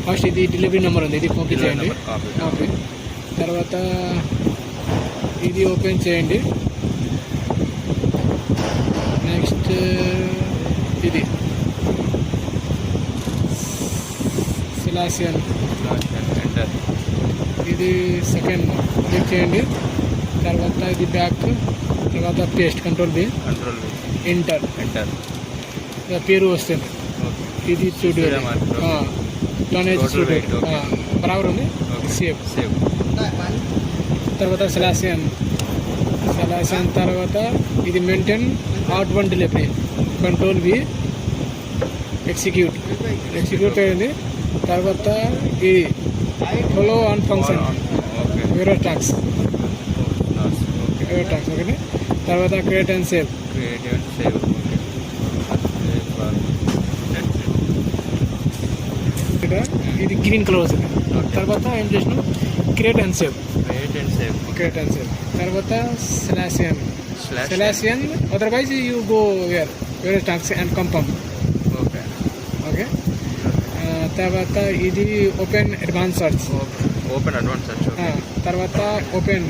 First ఇది delivery number ఉంది, ఇది కాపీ చేయండి. ఓకే, తర్వాత ఇది ఓపెన్ చేయండి. నెక్స్ట్ ఇది సిలాసియన్, ఇది సెకండ్ క్లిక్ చేయండి. తర్వాత ఇది బ్యాక్, తర్వాత పేస్ట్, కంట్రోల్ బి, ఎంటర్. పేరు వస్తుంది. ఇది స్టూడియో టోనేజ్ స్టూడియో బరాబర్ ఉంది. సేవ్. తర్వాత సిలాసియన్ తర్వాత ఇది మెయింటైన్ అవుట్1 డెలివరీ, కంట్రోల్ బి, ఎగ్జిక్యూట్ అయింది. తర్వాత ఇది ఫాలో ఆన్ ఫంక్షన్ వేరే ట్యాక్స్ ఓకే. తర్వాత క్రియేట్ అండ్ సేవ్. ఇది గ్రీన్ కలర్ వస్తుంది. తర్వాత ఏం చేసినాం, క్రియేట్ అండ్ సేవ్. తర్వాత సిలాసియన్ అదర్వైజ్ యూ గో వేరే ట్యాక్స్ అండ్ కన్ఫర్మ్. ఓకే. తర్వాత ఇది ఓపెన్ అడ్వాన్స్ సర్చ్. తర్వాత ఓపెన్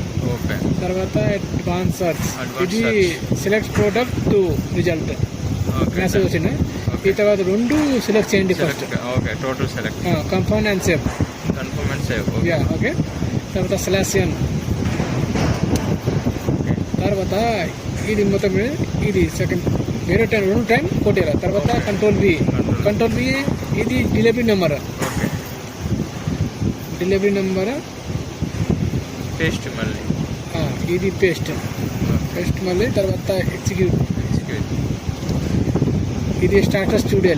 తర్వాత అడ్వాన్స్ సర్చ్. ఇది select product to result message వచ్చింది. ఈ తర్వాత రెండు సెలెక్ట్ చేయండి first. Confirm and save. Okay. తర్వాత సిలాసియన్. తర్వాత ఇది మొత్తం ఇది సెకండ్ వేరే రెండు టైం కొట్టేరా. తర్వాత కంట్రోల్ బి. ఇది డెలివరీ నెంబర్ ఇది పేస్ట్ మళ్ళీ. తర్వాత ఎగ్జిక్యూట్. ఇది స్టార్టర్ స్టూడియో.